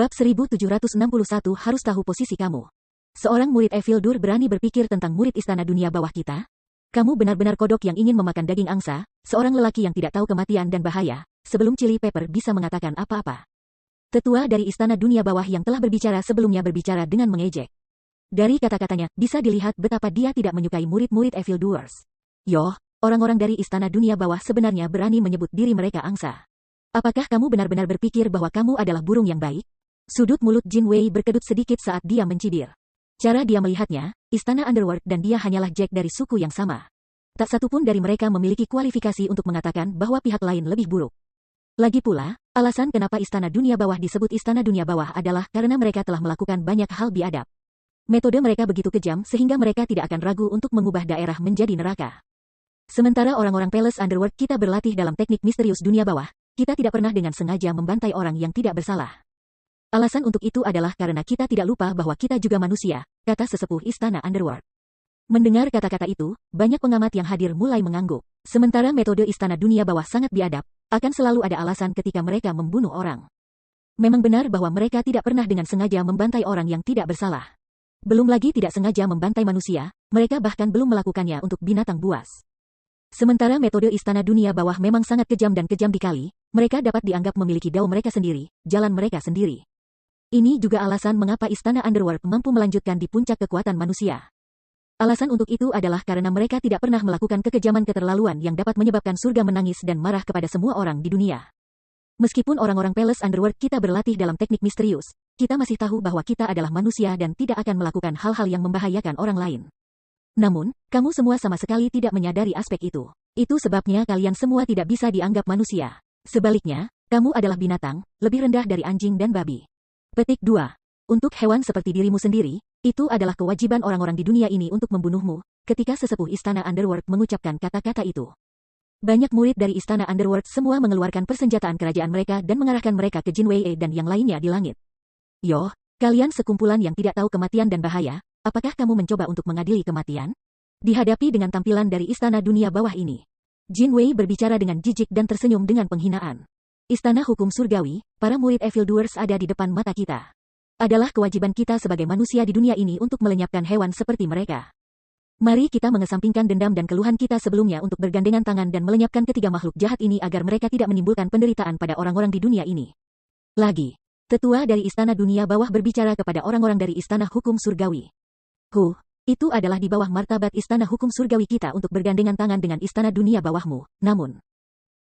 Bab 1761 harus tahu posisi kamu. Seorang murid Evildur berani berpikir tentang murid istana dunia bawah kita? Kamu benar-benar kodok yang ingin memakan daging angsa, seorang lelaki yang tidak tahu kematian dan bahaya, sebelum Chili Pepper bisa mengatakan apa-apa. Tetua dari istana dunia bawah yang telah berbicara sebelumnya berbicara dengan mengejek. Dari kata-katanya, bisa dilihat betapa dia tidak menyukai murid-murid Evildurs. Yoh, orang-orang dari istana dunia bawah sebenarnya berani menyebut diri mereka angsa. Apakah kamu benar-benar berpikir bahwa kamu adalah burung yang baik? Sudut mulut Jin Wei berkedut sedikit saat dia mencibir. Cara dia melihatnya, istana Underworld dan dia hanyalah Jack dari suku yang sama. Tak satupun dari mereka memiliki kualifikasi untuk mengatakan bahwa pihak lain lebih buruk. Lagi pula, alasan kenapa istana dunia bawah disebut istana dunia bawah adalah karena mereka telah melakukan banyak hal biadab. Metode mereka begitu kejam sehingga mereka tidak akan ragu untuk mengubah daerah menjadi neraka. Sementara orang-orang Palace Underworld kita berlatih dalam teknik misterius dunia bawah, kita tidak pernah dengan sengaja membantai orang yang tidak bersalah. Alasan untuk itu adalah karena kita tidak lupa bahwa kita juga manusia, kata sesepuh istana Underworld. Mendengar kata-kata itu, banyak pengamat yang hadir mulai mengangguk. Sementara metode istana dunia bawah sangat biadab, akan selalu ada alasan ketika mereka membunuh orang. Memang benar bahwa mereka tidak pernah dengan sengaja membantai orang yang tidak bersalah. Belum lagi tidak sengaja membantai manusia, mereka bahkan belum melakukannya untuk binatang buas. Sementara metode istana dunia bawah memang sangat kejam dan kejam dikali, mereka dapat dianggap memiliki dao mereka sendiri, jalan mereka sendiri. Ini juga alasan mengapa istana Underworld mampu melanjutkan di puncak kekuatan manusia. Alasan untuk itu adalah karena mereka tidak pernah melakukan kekejaman keterlaluan yang dapat menyebabkan surga menangis dan marah kepada semua orang di dunia. Meskipun orang-orang Palace Underworld kita berlatih dalam teknik misterius, kita masih tahu bahwa kita adalah manusia dan tidak akan melakukan hal-hal yang membahayakan orang lain. Namun, kamu semua sama sekali tidak menyadari aspek itu. Itu sebabnya kalian semua tidak bisa dianggap manusia. Sebaliknya, kamu adalah binatang, lebih rendah dari anjing dan babi. Petik 2. Untuk hewan seperti dirimu sendiri, itu adalah kewajiban orang-orang di dunia ini untuk membunuhmu, ketika sesepuh istana Underworld mengucapkan kata-kata itu. Banyak murid dari istana Underworld semua mengeluarkan persenjataan kerajaan mereka dan mengarahkan mereka ke Jin Wei dan yang lainnya di langit. Yoh, kalian sekumpulan yang tidak tahu kematian dan bahaya, apakah kamu mencoba untuk mengadili kematian? Dihadapi dengan tampilan dari istana dunia bawah ini, Jin Wei berbicara dengan jijik dan tersenyum dengan penghinaan. Istana hukum surgawi, para murid Evildurs ada di depan mata kita. Adalah kewajiban kita sebagai manusia di dunia ini untuk melenyapkan hewan seperti mereka. Mari kita mengesampingkan dendam dan keluhan kita sebelumnya untuk bergandengan tangan dan melenyapkan ketiga makhluk jahat ini agar mereka tidak menimbulkan penderitaan pada orang-orang di dunia ini. Lagi, tetua dari istana dunia bawah berbicara kepada orang-orang dari istana hukum surgawi. Itu adalah di bawah martabat istana hukum surgawi kita untuk bergandengan tangan dengan istana dunia bawahmu, namun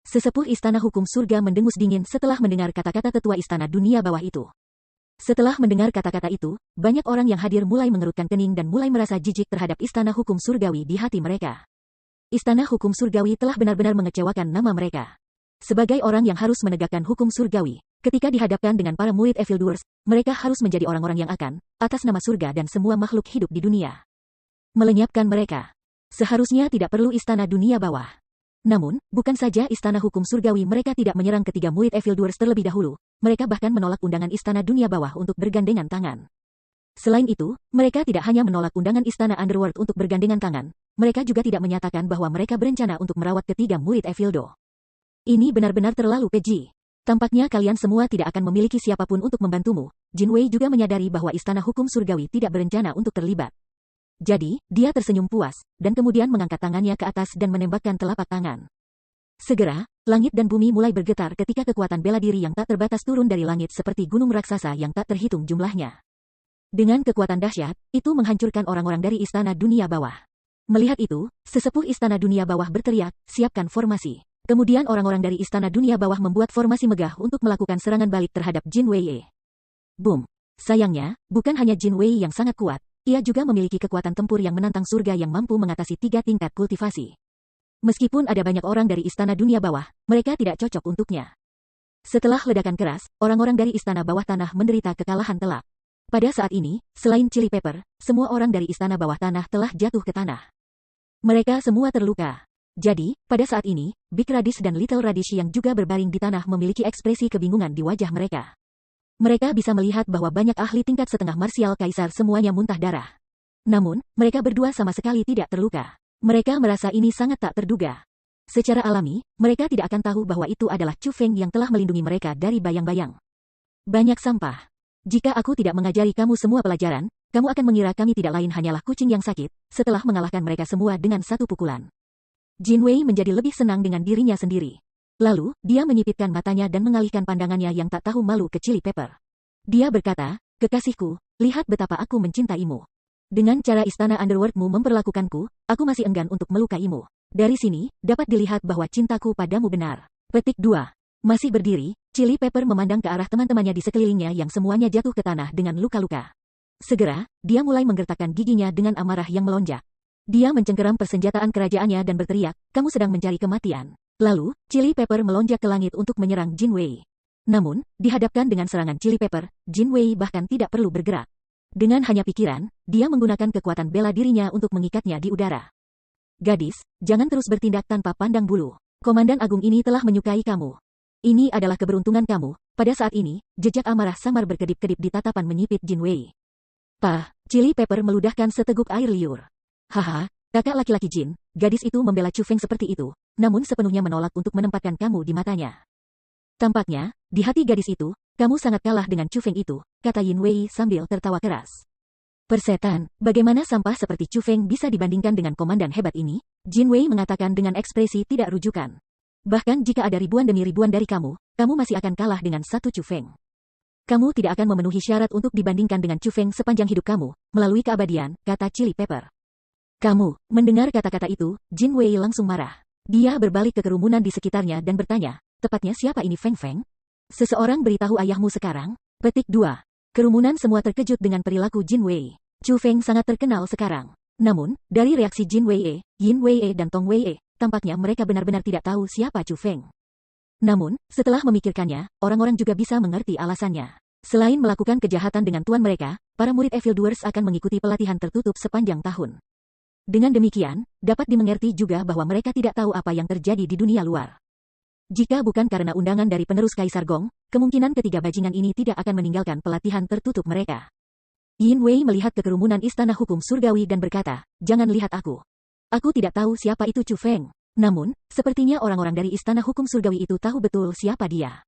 sesepuh istana hukum surga mendengus dingin setelah mendengar kata-kata tetua istana dunia bawah itu. Setelah mendengar kata-kata itu, banyak orang yang hadir mulai mengerutkan kening dan mulai merasa jijik terhadap istana hukum surgawi di hati mereka. Istana hukum surgawi telah benar-benar mengecewakan nama mereka. Sebagai orang yang harus menegakkan hukum surgawi, ketika dihadapkan dengan para murid Evildurs, mereka harus menjadi orang-orang yang akan, atas nama surga dan semua makhluk hidup di dunia, melenyapkan mereka. Seharusnya tidak perlu istana dunia bawah. Namun, bukan saja istana hukum surgawi mereka tidak menyerang ketiga murid Evildurs terlebih dahulu, mereka bahkan menolak undangan istana dunia bawah untuk bergandengan tangan. Selain itu, mereka tidak hanya menolak undangan istana Underworld untuk bergandengan tangan, mereka juga tidak menyatakan bahwa mereka berencana untuk merawat ketiga murid Evildo. Ini benar-benar terlalu keji. Tampaknya kalian semua tidak akan memiliki siapapun untuk membantumu. Jin Wei juga menyadari bahwa istana hukum surgawi tidak berencana untuk terlibat. Jadi, dia tersenyum puas, dan kemudian mengangkat tangannya ke atas dan menembakkan telapak tangan. Segera, langit dan bumi mulai bergetar ketika kekuatan bela diri yang tak terbatas turun dari langit seperti gunung raksasa yang tak terhitung jumlahnya. Dengan kekuatan dahsyat, itu menghancurkan orang-orang dari istana dunia bawah. Melihat itu, sesepuh istana dunia bawah berteriak, siapkan formasi. Kemudian orang-orang dari istana dunia bawah membuat formasi megah untuk melakukan serangan balik terhadap Jin Wei. Boom! Sayangnya, bukan hanya Jin Wei yang sangat kuat, ia juga memiliki kekuatan tempur yang menantang surga yang mampu mengatasi 3 tingkat kultivasi. Meskipun ada banyak orang dari istana dunia bawah, mereka tidak cocok untuknya. Setelah ledakan keras, orang-orang dari istana bawah tanah menderita kekalahan telak. Pada saat ini, selain Chili Pepper, semua orang dari istana bawah tanah telah jatuh ke tanah. Mereka semua terluka. Jadi, pada saat ini, Big Radish dan Little Radish yang juga berbaring di tanah memiliki ekspresi kebingungan di wajah mereka. Mereka bisa melihat bahwa banyak ahli tingkat setengah marsial kaisar semuanya muntah darah. Namun, mereka berdua sama sekali tidak terluka. Mereka merasa ini sangat tak terduga. Secara alami, mereka tidak akan tahu bahwa itu adalah Chu Feng yang telah melindungi mereka dari bayang-bayang. Banyak sampah. Jika aku tidak mengajari kamu semua pelajaran, kamu akan mengira kami tidak lain hanyalah kucing yang sakit, setelah mengalahkan mereka semua dengan satu pukulan. Jin Wei menjadi lebih senang dengan dirinya sendiri. Lalu, dia menyipitkan matanya dan mengalihkan pandangannya yang tak tahu malu ke Chili Pepper. Dia berkata, "Kekasihku, lihat betapa aku mencintaimu. Dengan cara istana underworldmu memperlakukanku, aku masih enggan untuk melukaimu. Dari sini, dapat dilihat bahwa cintaku padamu benar." Petik 2. Masih berdiri, Chili Pepper memandang ke arah teman-temannya di sekelilingnya yang semuanya jatuh ke tanah dengan luka-luka. Segera, dia mulai menggertakkan giginya dengan amarah yang melonjak. Dia mencengkeram persenjataan kerajaannya dan berteriak, "Kamu sedang mencari kematian." Lalu, Chili Pepper melonjak ke langit untuk menyerang Jin Wei. Namun, dihadapkan dengan serangan Chili Pepper, Jin Wei bahkan tidak perlu bergerak. Dengan hanya pikiran, dia menggunakan kekuatan bela dirinya untuk mengikatnya di udara. "Gadis, jangan terus bertindak tanpa pandang bulu. Komandan Agung ini telah menyukai kamu. Ini adalah keberuntungan kamu." Pada saat ini, jejak amarah samar berkedip-kedip di tatapan menyipit Jin Wei. "Pah," Chili Pepper meludahkan seteguk air liur. "Haha, kakak laki-laki Jin, gadis itu membela Chu Feng seperti itu, namun sepenuhnya menolak untuk menempatkan kamu di matanya. Tampaknya, di hati gadis itu, kamu sangat kalah dengan Chu Feng itu," kata Yin Wei sambil tertawa keras. "Persetan, bagaimana sampah seperti Chu Feng bisa dibandingkan dengan komandan hebat ini?" Jin Wei mengatakan dengan ekspresi tidak rujukan. "Bahkan jika ada ribuan demi ribuan dari kamu, kamu masih akan kalah dengan satu Chu Feng. Kamu tidak akan memenuhi syarat untuk dibandingkan dengan Chu Feng sepanjang hidup kamu, melalui keabadian," kata Chili Pepper. "Kamu," mendengar kata-kata itu, Jin Wei langsung marah. Dia berbalik ke kerumunan di sekitarnya dan bertanya, "Tepatnya siapa ini Feng Feng? Seseorang beritahu ayahmu sekarang." Petik 2. Kerumunan semua terkejut dengan perilaku Jin Wei. Chu Feng sangat terkenal sekarang. Namun, dari reaksi Jin Wei, Yin Wei dan Tong Wei, tampaknya mereka benar-benar tidak tahu siapa Chu Feng. Namun, setelah memikirkannya, orang-orang juga bisa mengerti alasannya. Selain melakukan kejahatan dengan tuan mereka, para murid Evil Doers akan mengikuti pelatihan tertutup sepanjang tahun. Dengan demikian, dapat dimengerti juga bahwa mereka tidak tahu apa yang terjadi di dunia luar. Jika bukan karena undangan dari penerus Kaisar Gong, kemungkinan ketiga bajingan ini tidak akan meninggalkan pelatihan tertutup mereka. Yin Wei melihat ke kerumunan Istana Hukum Surgawi dan berkata, "Jangan lihat aku. Aku tidak tahu siapa itu Chu Feng. Namun, sepertinya orang-orang dari Istana Hukum Surgawi itu tahu betul siapa dia."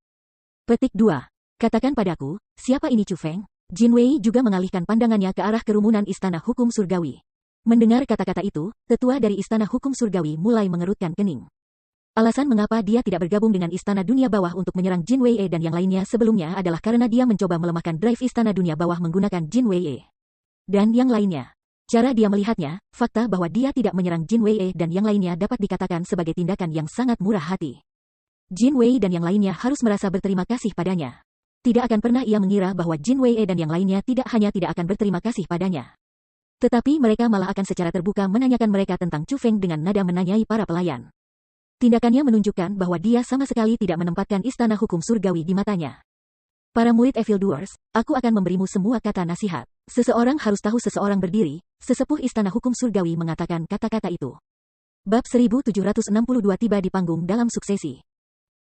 Petik 2. "Katakan padaku, siapa ini Chu Feng?" Jin Wei juga mengalihkan pandangannya ke arah kerumunan Istana Hukum Surgawi. Mendengar kata-kata itu, tetua dari Istana Hukum Surgawi mulai mengerutkan kening. Alasan mengapa dia tidak bergabung dengan Istana Dunia Bawah untuk menyerang Jin Wei dan yang lainnya sebelumnya adalah karena dia mencoba melemahkan drive Istana Dunia Bawah menggunakan Jin Wei dan yang lainnya. Cara dia melihatnya, fakta bahwa dia tidak menyerang Jin Wei dan yang lainnya dapat dikatakan sebagai tindakan yang sangat murah hati. Jin Wei dan yang lainnya harus merasa berterima kasih padanya. Tidak akan pernah ia mengira bahwa Jin Wei dan yang lainnya tidak akan berterima kasih padanya. Tetapi mereka malah akan secara terbuka menanyakan mereka tentang Chu Feng dengan nada menanyai para pelayan. Tindakannya menunjukkan bahwa dia sama sekali tidak menempatkan Istana Hukum Surgawi di matanya. "Para murid Evil Doers, aku akan memberimu semua kata nasihat. Seseorang harus tahu seseorang berdiri," sesepuh Istana Hukum Surgawi mengatakan kata-kata itu. Bab 1762 tiba di panggung dalam suksesi.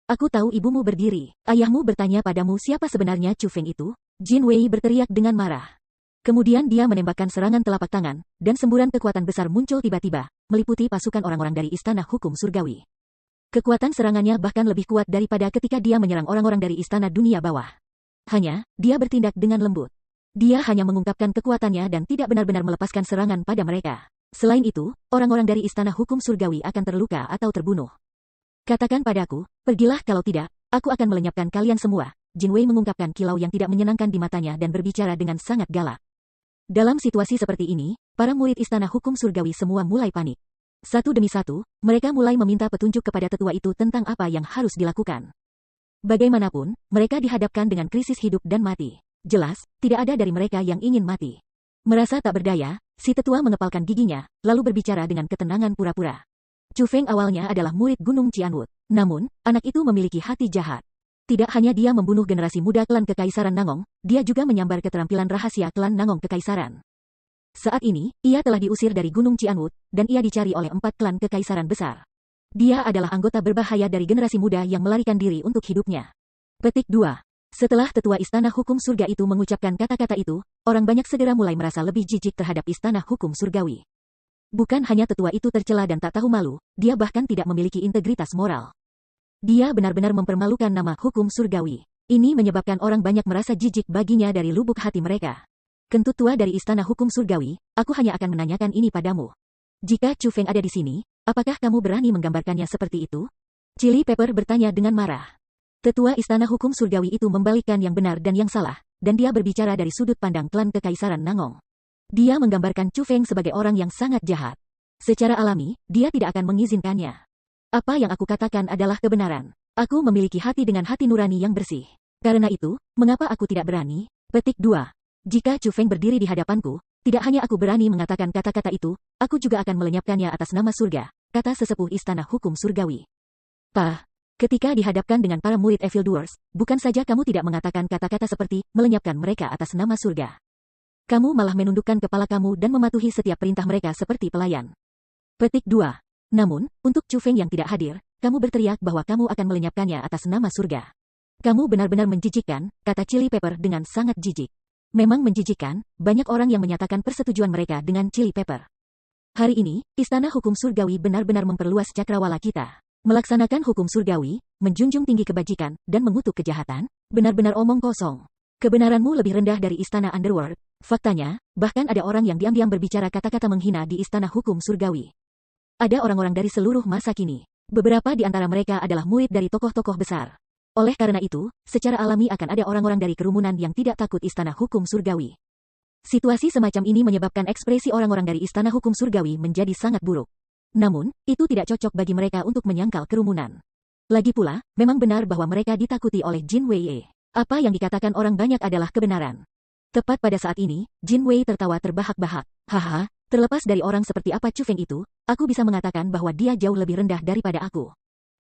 "Aku tahu ibumu berdiri. Ayahmu bertanya padamu siapa sebenarnya Chu Feng itu?" Jin Wei berteriak dengan marah. Kemudian dia menembakkan serangan telapak tangan, dan semburan kekuatan besar muncul tiba-tiba, meliputi pasukan orang-orang dari Istana Hukum Surgawi. Kekuatan serangannya bahkan lebih kuat daripada ketika dia menyerang orang-orang dari Istana Dunia Bawah. Hanya, dia bertindak dengan lembut. Dia hanya mengungkapkan kekuatannya dan tidak benar-benar melepaskan serangan pada mereka. Selain itu, orang-orang dari Istana Hukum Surgawi akan terluka atau terbunuh. "Katakan padaku, pergilah kalau tidak, aku akan melenyapkan kalian semua." Jin Wei mengungkapkan kilau yang tidak menyenangkan di matanya dan berbicara dengan sangat galak. Dalam situasi seperti ini, para murid Istana Hukum Surgawi semua mulai panik. Satu demi satu, mereka mulai meminta petunjuk kepada tetua itu tentang apa yang harus dilakukan. Bagaimanapun, mereka dihadapkan dengan krisis hidup dan mati. Jelas, tidak ada dari mereka yang ingin mati. Merasa tak berdaya, si tetua mengepalkan giginya, lalu berbicara dengan ketenangan pura-pura. Chu Feng awalnya adalah murid Gunung Qianwut. Namun, anak itu memiliki hati jahat. Tidak hanya dia membunuh generasi muda klan Kekaisaran Nangong, dia juga menyambar keterampilan rahasia klan Nangong Kekaisaran. Saat ini, ia telah diusir dari Gunung Qianwut, dan ia dicari oleh 4 klan Kekaisaran besar. Dia adalah anggota berbahaya dari generasi muda yang melarikan diri untuk hidupnya. Petik 2. Setelah tetua Istana Hukum Surga itu mengucapkan kata-kata itu, orang banyak segera mulai merasa lebih jijik terhadap Istana Hukum Surgawi. Bukan hanya tetua itu tercela dan tak tahu malu, dia bahkan tidak memiliki integritas moral. Dia benar-benar mempermalukan nama hukum surgawi. Ini menyebabkan orang banyak merasa jijik baginya dari lubuk hati mereka. Kentut tua dari Istana Hukum Surgawi, aku hanya akan menanyakan ini padamu. Jika Chu Feng ada di sini, apakah kamu berani menggambarkannya seperti itu? Chili Pepper bertanya dengan marah. Tetua Istana Hukum Surgawi itu membalikkan yang benar dan yang salah, dan dia berbicara dari sudut pandang klan Kekaisaran Nangong. Dia menggambarkan Chu Feng sebagai orang yang sangat jahat. Secara alami, dia tidak akan mengizinkannya. Apa yang aku katakan adalah kebenaran. Aku memiliki hati dengan hati nurani yang bersih. Karena itu, mengapa aku tidak berani? Petik 2. Jika Chu Feng berdiri di hadapanku, tidak hanya aku berani mengatakan kata-kata itu, aku juga akan melenyapkannya atas nama surga, kata sesepuh Istana Hukum Surgawi. Ketika dihadapkan dengan para murid Evil Doers, bukan saja kamu tidak mengatakan kata-kata seperti melenyapkan mereka atas nama surga. Kamu malah menundukkan kepala kamu dan mematuhi setiap perintah mereka seperti pelayan. Petik 2. Namun, untuk Chu Feng yang tidak hadir, kamu berteriak bahwa kamu akan melenyapkannya atas nama surga. Kamu benar-benar menjijikkan, kata Chili Pepper dengan sangat jijik. Memang menjijikkan, banyak orang yang menyatakan persetujuan mereka dengan Chili Pepper. Hari ini, Istana Hukum Surgawi benar-benar memperluas cakrawala kita. Melaksanakan hukum surgawi, menjunjung tinggi kebajikan, dan mengutuk kejahatan, benar-benar omong kosong. Kebenaranmu lebih rendah dari Istana Underworld. Faktanya, bahkan ada orang yang diam-diam berbicara kata-kata menghina di Istana Hukum Surgawi. Ada orang-orang dari seluruh masa kini. Beberapa di antara mereka adalah murid dari tokoh-tokoh besar. Oleh karena itu, secara alami akan ada orang-orang dari kerumunan yang tidak takut Istana Hukum Surgawi. Situasi semacam ini menyebabkan ekspresi orang-orang dari Istana Hukum Surgawi menjadi sangat buruk. Namun, itu tidak cocok bagi mereka untuk menyangkal kerumunan. Lagi pula, memang benar bahwa mereka ditakuti oleh Jin Wei. Apa yang dikatakan orang banyak adalah kebenaran. Tepat pada saat ini, Jin Wei tertawa terbahak-bahak. Haha, terlepas dari orang seperti apa Chu Feng itu, aku bisa mengatakan bahwa dia jauh lebih rendah daripada aku.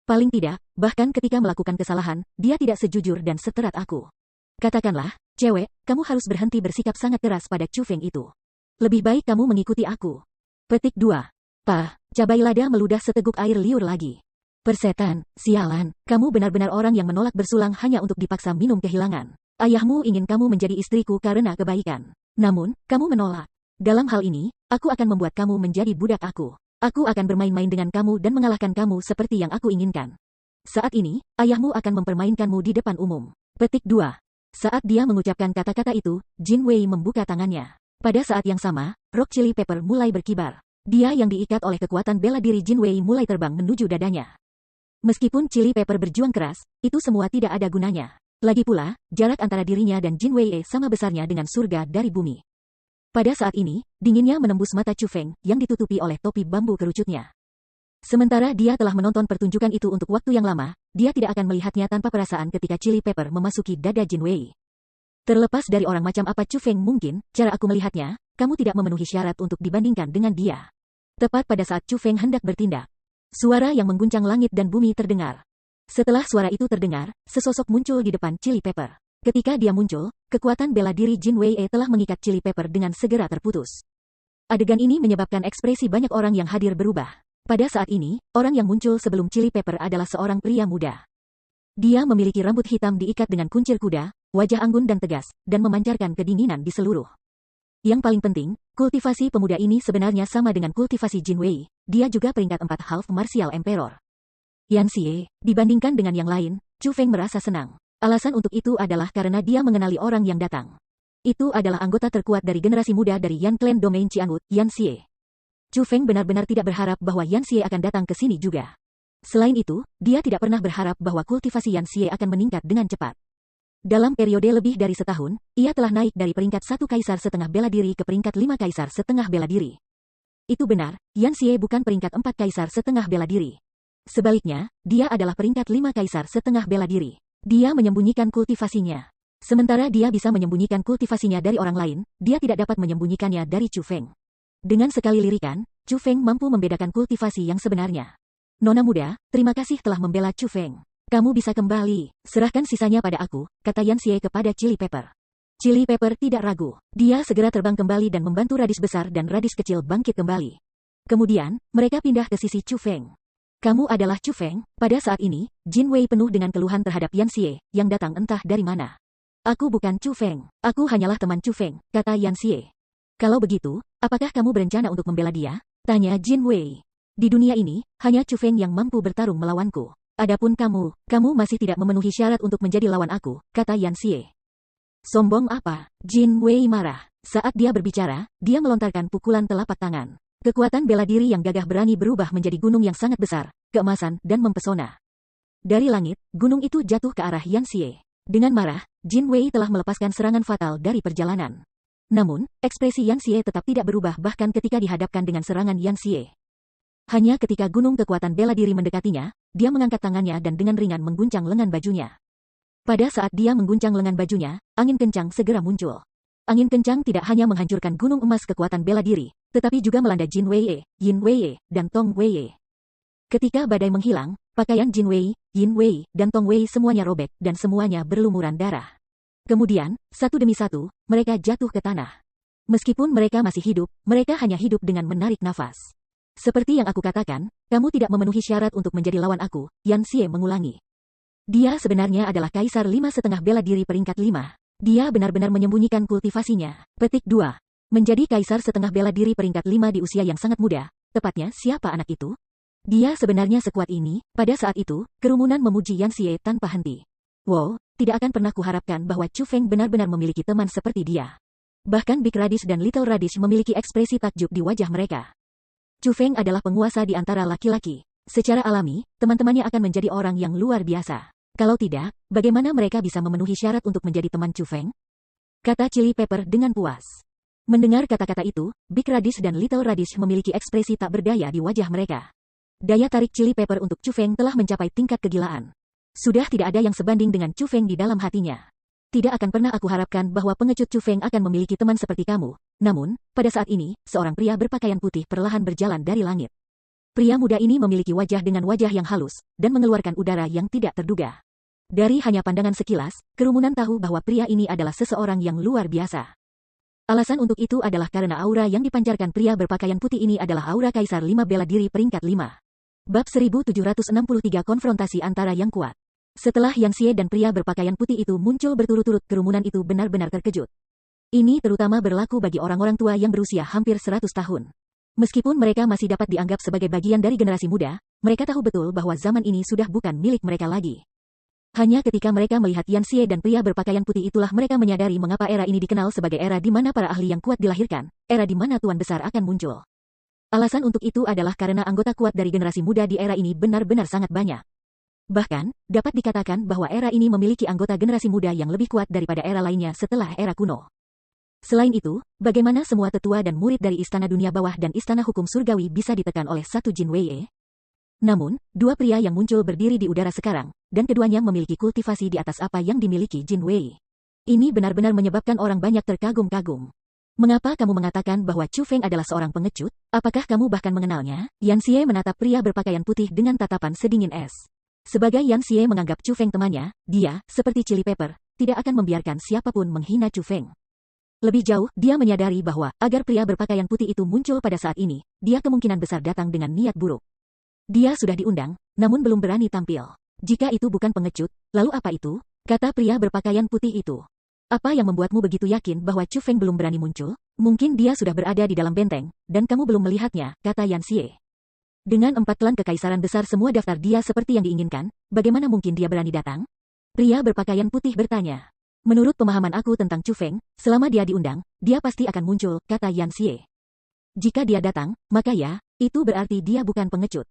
Paling tidak, bahkan ketika melakukan kesalahan, dia tidak sejujur dan seterat aku. Katakanlah, cewek, kamu harus berhenti bersikap sangat keras pada Chu Feng itu. Lebih baik kamu mengikuti aku. Petik 2. Cabai lada meludah seteguk air liur lagi. Persetan, sialan, kamu benar-benar orang yang menolak bersulang hanya untuk dipaksa minum kehilangan. Ayahmu ingin kamu menjadi istriku karena kebaikan. Namun, kamu menolak. Dalam hal ini, aku akan membuat kamu menjadi budak aku. Aku akan bermain-main dengan kamu dan mengalahkan kamu seperti yang aku inginkan. Saat ini, ayahmu akan mempermainkanmu di depan umum. Petik 2. Saat dia mengucapkan kata-kata itu, Jin Wei membuka tangannya. Pada saat yang sama, rok Chili Pepper mulai berkibar. Dia yang diikat oleh kekuatan bela diri Jin Wei mulai terbang menuju dadanya. Meskipun Chili Pepper berjuang keras, itu semua tidak ada gunanya. Lagi pula, jarak antara dirinya dan Jin Wei sama besarnya dengan surga dari bumi. Pada saat ini, dinginnya menembus mata Chu Feng yang ditutupi oleh topi bambu kerucutnya. Sementara dia telah menonton pertunjukan itu untuk waktu yang lama, dia tidak akan melihatnya tanpa perasaan ketika Chili Pepper memasuki dada Jin Wei. Terlepas dari orang macam apa Chu Feng mungkin, cara aku melihatnya, kamu tidak memenuhi syarat untuk dibandingkan dengan dia. Tepat pada saat Chu Feng hendak bertindak, suara yang mengguncang langit dan bumi terdengar. Setelah suara itu terdengar, sesosok muncul di depan Chili Pepper. Ketika dia muncul, kekuatan bela diri Jin Wei telah mengikat Chili Pepper dengan segera terputus. Adegan ini menyebabkan ekspresi banyak orang yang hadir berubah. Pada saat ini, orang yang muncul sebelum Chili Pepper adalah seorang pria muda. Dia memiliki rambut hitam diikat dengan kuncir kuda, wajah anggun dan tegas, dan memancarkan kedinginan di seluruh. Yang paling penting, kultivasi pemuda ini sebenarnya sama dengan kultivasi Jin Wei. Dia juga peringkat 4 Half Martial Emperor. Yan Xie, dibandingkan dengan yang lain, Chu Feng merasa senang. Alasan untuk itu adalah karena dia mengenali orang yang datang. Itu adalah anggota terkuat dari generasi muda dari Yan Clan Domain Qianwu, Yan Xie. Chu Feng benar-benar tidak berharap bahwa Yan Xie akan datang ke sini juga. Selain itu, dia tidak pernah berharap bahwa kultivasi Yan Xie akan meningkat dengan cepat. Dalam periode lebih dari setahun, ia telah naik dari peringkat 1 kaisar setengah bela diri ke peringkat 5 kaisar setengah bela diri. Itu benar, Yan Xie bukan peringkat 4 kaisar setengah bela diri. Sebaliknya, dia adalah peringkat 5 kaisar setengah bela diri. Dia menyembunyikan kultivasinya. Sementara dia bisa menyembunyikan kultivasinya dari orang lain, dia tidak dapat menyembunyikannya dari Chu Feng. Dengan sekali lirikan, Chu Feng mampu membedakan kultivasi yang sebenarnya. Nona muda, terima kasih telah membela Chu Feng. Kamu bisa kembali, serahkan sisanya pada aku, kata Yan Xie kepada Chili Pepper. Chili Pepper tidak ragu. Dia segera terbang kembali dan membantu radis besar dan radis kecil bangkit kembali. Kemudian, mereka pindah ke sisi Chu Feng. Kamu adalah Chu Feng? Pada saat ini, Jin Wei penuh dengan keluhan terhadap Yan Xie, yang datang entah dari mana. Aku bukan Chu Feng. Aku hanyalah teman Chu Feng, kata Yan Xie. Kalau begitu, apakah kamu berencana untuk membela dia? Tanya Jin Wei. Di dunia ini, hanya Chu Feng yang mampu bertarung melawanku. Adapun kamu masih tidak memenuhi syarat untuk menjadi lawan aku, kata Yan Xie. Sombong apa? Jin Wei marah. Saat dia berbicara, dia melontarkan pukulan telapak tangan. Kekuatan bela diri yang gagah berani berubah menjadi gunung yang sangat besar, keemasan, dan mempesona. Dari langit, gunung itu jatuh ke arah Yan Xie. Dengan marah, Jin Wei telah melepaskan serangan fatal dari perjalanan. Namun, ekspresi Yan Xie tetap tidak berubah bahkan ketika dihadapkan dengan serangan Yan Xie. Hanya ketika gunung kekuatan bela diri mendekatinya, dia mengangkat tangannya dan dengan ringan mengguncang lengan bajunya. Pada saat dia mengguncang lengan bajunya, angin kencang segera muncul. Angin kencang tidak hanya menghancurkan gunung emas kekuatan bela diri, tetapi juga melanda Jin Wei, Yin Wei, dan Tong Wei. Ketika badai menghilang, pakaian Jin Wei, Yin Wei, dan Tong Wei semuanya robek dan semuanya berlumuran darah. Kemudian, satu demi satu, mereka jatuh ke tanah. Meskipun mereka masih hidup, mereka hanya hidup dengan menarik nafas. Seperti yang aku katakan, kamu tidak memenuhi syarat untuk menjadi lawan aku, Yan Xie mengulangi. Dia sebenarnya adalah Kaisar 5,5 bela diri peringkat 5. Dia benar-benar menyembunyikan kultivasinya. Petik 2. Menjadi Kaisar setengah bela diri peringkat 5 di usia yang sangat muda. Tepatnya, siapa anak itu? Dia sebenarnya sekuat ini. Pada saat itu, kerumunan memuji Yan Xie tanpa henti. Wow, tidak akan pernah kuharapkan bahwa Chu Feng benar-benar memiliki teman seperti dia. Bahkan Big Radish dan Little Radish memiliki ekspresi takjub di wajah mereka. Chu Feng adalah penguasa di antara laki-laki. Secara alami, teman-temannya akan menjadi orang yang luar biasa. Kalau tidak, bagaimana mereka bisa memenuhi syarat untuk menjadi teman Chu Feng? Kata Chili Pepper dengan puas. Mendengar kata-kata itu, Big Radish dan Little Radish memiliki ekspresi tak berdaya di wajah mereka. Daya tarik Chili Pepper untuk Chu Feng telah mencapai tingkat kegilaan. Sudah tidak ada yang sebanding dengan Chu Feng di dalam hatinya. Tidak akan pernah aku harapkan bahwa pengecut Chu Feng akan memiliki teman seperti kamu. Namun, pada saat ini, seorang pria berpakaian putih perlahan berjalan dari langit. Pria muda ini memiliki wajah dengan wajah yang halus, dan mengeluarkan udara yang tidak terduga. Dari hanya pandangan sekilas, kerumunan tahu bahwa pria ini adalah seseorang yang luar biasa. Alasan untuk itu adalah karena aura yang dipancarkan pria berpakaian putih ini adalah aura Kaisar 5 bela diri peringkat 5. Bab 1763 konfrontasi antara yang kuat. Setelah Yang Xie dan pria berpakaian putih itu muncul berturut-turut, kerumunan itu benar-benar terkejut. Ini terutama berlaku bagi orang-orang tua yang berusia hampir 100 tahun. Meskipun mereka masih dapat dianggap sebagai bagian dari generasi muda, mereka tahu betul bahwa zaman ini sudah bukan milik mereka lagi. Hanya ketika mereka melihat Yan Xie dan pria berpakaian putih itulah mereka menyadari mengapa era ini dikenal sebagai era di mana para ahli yang kuat dilahirkan, era di mana tuan besar akan muncul. Alasan untuk itu adalah karena anggota kuat dari generasi muda di era ini benar-benar sangat banyak. Bahkan, dapat dikatakan bahwa era ini memiliki anggota generasi muda yang lebih kuat daripada era lainnya setelah era kuno. Selain itu, bagaimana semua tetua dan murid dari Istana Dunia Bawah dan Istana Hukum Surgawi bisa ditekan oleh satu Jin Wei? Namun, dua pria yang muncul berdiri di udara sekarang, dan keduanya memiliki kultivasi di atas apa yang dimiliki Jin Wei. Ini benar-benar menyebabkan orang banyak terkagum-kagum. Mengapa kamu mengatakan bahwa Chu Feng adalah seorang pengecut? Apakah kamu bahkan mengenalnya? Yan Xie menatap pria berpakaian putih dengan tatapan sedingin es. Sebagai Yan Xie menganggap Chu Feng temannya, dia, seperti Chili Pepper, tidak akan membiarkan siapapun menghina Chu Feng. Lebih jauh, dia menyadari bahwa, agar pria berpakaian putih itu muncul pada saat ini, dia kemungkinan besar datang dengan niat buruk. Dia sudah diundang, namun belum berani tampil. Jika itu bukan pengecut, lalu apa itu? Kata pria berpakaian putih itu. Apa yang membuatmu begitu yakin bahwa Chu Feng belum berani muncul? Mungkin dia sudah berada di dalam benteng, dan kamu belum melihatnya, kata Yan Xie. Dengan 4 klan kekaisaran besar semua daftar dia seperti yang diinginkan, bagaimana mungkin dia berani datang? Pria berpakaian putih bertanya. Menurut pemahaman aku tentang Chu Feng, selama dia diundang, dia pasti akan muncul, kata Yan Xie. Jika dia datang, maka ya, itu berarti dia bukan pengecut.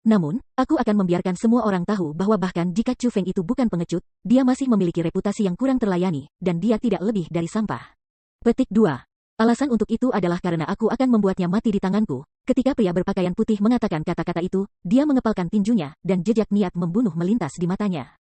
Namun, aku akan membiarkan semua orang tahu bahwa bahkan jika Chu Feng itu bukan pengecut, dia masih memiliki reputasi yang kurang terlayani, dan dia tidak lebih dari sampah. Petik 2. Alasan untuk itu adalah karena aku akan membuatnya mati di tanganku. Ketika pria berpakaian putih mengatakan kata-kata itu, dia mengepalkan tinjunya, dan jejak niat membunuh melintas di matanya.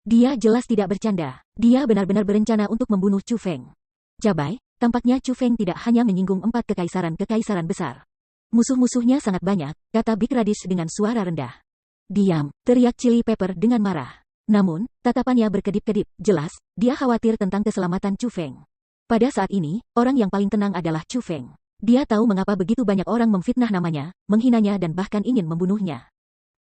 Dia jelas tidak bercanda. Dia benar-benar berencana untuk membunuh Chu Feng. Cabai, tampaknya Chu Feng tidak hanya menyinggung 4 kekaisaran besar. Musuh-musuhnya sangat banyak, kata Big Radish dengan suara rendah. Diam, teriak Chili Pepper dengan marah. Namun, tatapannya berkedip-kedip, jelas, dia khawatir tentang keselamatan Chu Feng. Pada saat ini, orang yang paling tenang adalah Chu Feng. Dia tahu mengapa begitu banyak orang memfitnah namanya, menghinanya dan bahkan ingin membunuhnya.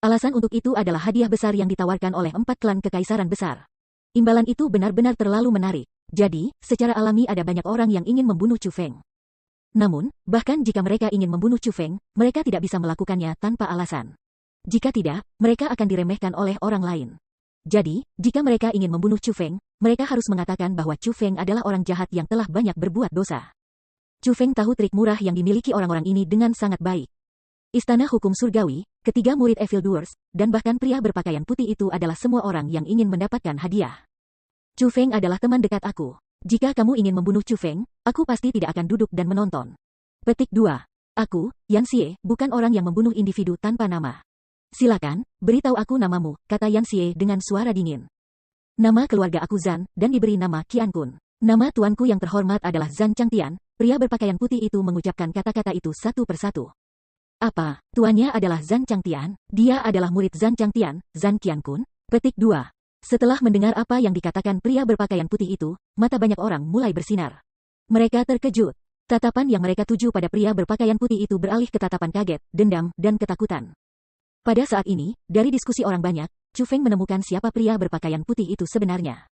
Alasan untuk itu adalah hadiah besar yang ditawarkan oleh 4 klan kekaisaran besar. Imbalan itu benar-benar terlalu menarik. Jadi, secara alami ada banyak orang yang ingin membunuh Chu Feng. Namun, bahkan jika mereka ingin membunuh Chu Feng, mereka tidak bisa melakukannya tanpa alasan. Jika tidak, mereka akan diremehkan oleh orang lain. Jadi, jika mereka ingin membunuh Chu Feng, mereka harus mengatakan bahwa Chu Feng adalah orang jahat yang telah banyak berbuat dosa. Chu Feng tahu trik murah yang dimiliki orang-orang ini dengan sangat baik. Istana Hukum Surgawi, ketiga murid Evil Doers, dan bahkan pria berpakaian putih itu adalah semua orang yang ingin mendapatkan hadiah. Chu Feng adalah teman dekat aku. Jika kamu ingin membunuh Chu Feng, aku pasti tidak akan duduk dan menonton. Petik 2. Aku, Yan Xie, bukan orang yang membunuh individu tanpa nama. Silakan, beritahu aku namamu, kata Yan Xie dengan suara dingin. Nama keluarga aku Zan, dan diberi nama Qian Kun. Nama tuanku yang terhormat adalah Zan Changtian. Pria berpakaian putih itu mengucapkan kata-kata itu satu persatu. Apa, tuannya adalah Zan Changtian? Dia adalah murid Zan Changtian, Zan Qian Kun? Petik 2. Setelah mendengar apa yang dikatakan pria berpakaian putih itu, mata banyak orang mulai bersinar. Mereka terkejut. Tatapan yang mereka tuju pada pria berpakaian putih itu beralih ke tatapan kaget, dendam, dan ketakutan. Pada saat ini, dari diskusi orang banyak, Chu Feng menemukan siapa pria berpakaian putih itu sebenarnya.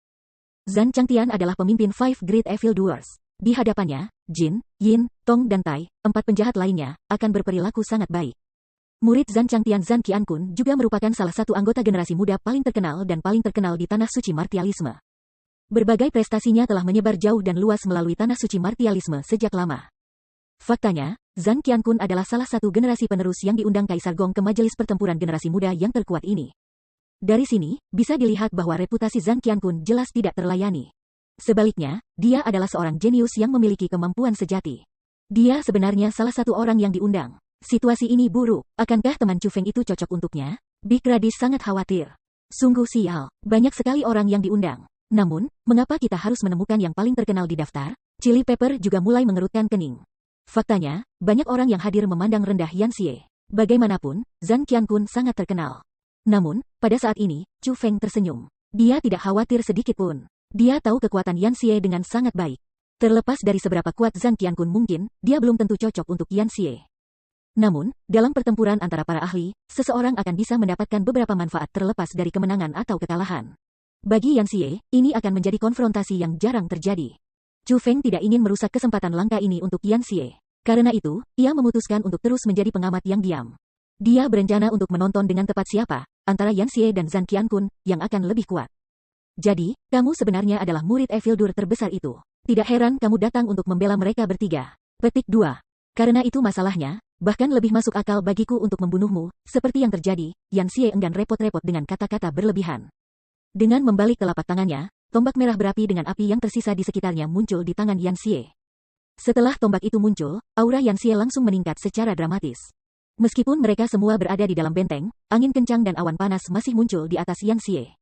Zan Changtian adalah pemimpin Five Great Evil Doers. Di hadapannya, Jin, Yin, Tong dan Tai, 4 penjahat lainnya, akan berperilaku sangat baik. Murid Zan Changtian Zan Qian Kun juga merupakan salah satu anggota generasi muda paling terkenal dan paling terkenal di Tanah Suci Martialisme. Berbagai prestasinya telah menyebar jauh dan luas melalui Tanah Suci Martialisme sejak lama. Faktanya, Zan Qian Kun adalah salah satu generasi penerus yang diundang Kaisar Gong ke Majelis Pertempuran Generasi Muda yang terkuat ini. Dari sini, bisa dilihat bahwa reputasi Zan Qian Kun jelas tidak terlayani. Sebaliknya, dia adalah seorang jenius yang memiliki kemampuan sejati. Dia sebenarnya salah satu orang yang diundang. Situasi ini buruk. Akankah teman Chu Feng itu cocok untuknya? Big Radis sangat khawatir. Sungguh sial, banyak sekali orang yang diundang. Namun, mengapa kita harus menemukan yang paling terkenal di daftar? Chili Pepper juga mulai mengerutkan kening. Faktanya, banyak orang yang hadir memandang rendah Yan Xie. Bagaimanapun, Zan Qian Kun sangat terkenal. Namun, pada saat ini, Chu Feng tersenyum. Dia tidak khawatir sedikit pun. Dia tahu kekuatan Yan Xie dengan sangat baik. Terlepas dari seberapa kuat Zan Qian Kun mungkin, dia belum tentu cocok untuk Yan Xie. Namun, dalam pertempuran antara para ahli, seseorang akan bisa mendapatkan beberapa manfaat terlepas dari kemenangan atau kekalahan. Bagi Yan Xie, ini akan menjadi konfrontasi yang jarang terjadi. Chu Feng tidak ingin merusak kesempatan langka ini untuk Yan Xie. Karena itu, ia memutuskan untuk terus menjadi pengamat yang diam. Dia berencana untuk menonton dengan tepat siapa, antara Yan Xie dan Zan Qian Kun, yang akan lebih kuat. Jadi, kamu sebenarnya adalah murid Evil Doer terbesar itu. Tidak heran kamu datang untuk membela mereka bertiga. Petik 2. Karena itu masalahnya, bahkan lebih masuk akal bagiku untuk membunuhmu, seperti yang terjadi, Yan Xie enggan repot-repot dengan kata-kata berlebihan. Dengan membalik telapak tangannya, tombak merah berapi dengan api yang tersisa di sekitarnya muncul di tangan Yan Xie. Setelah tombak itu muncul, aura Yan Xie langsung meningkat secara dramatis. Meskipun mereka semua berada di dalam benteng, angin kencang dan awan panas masih muncul di atas Yan Xie.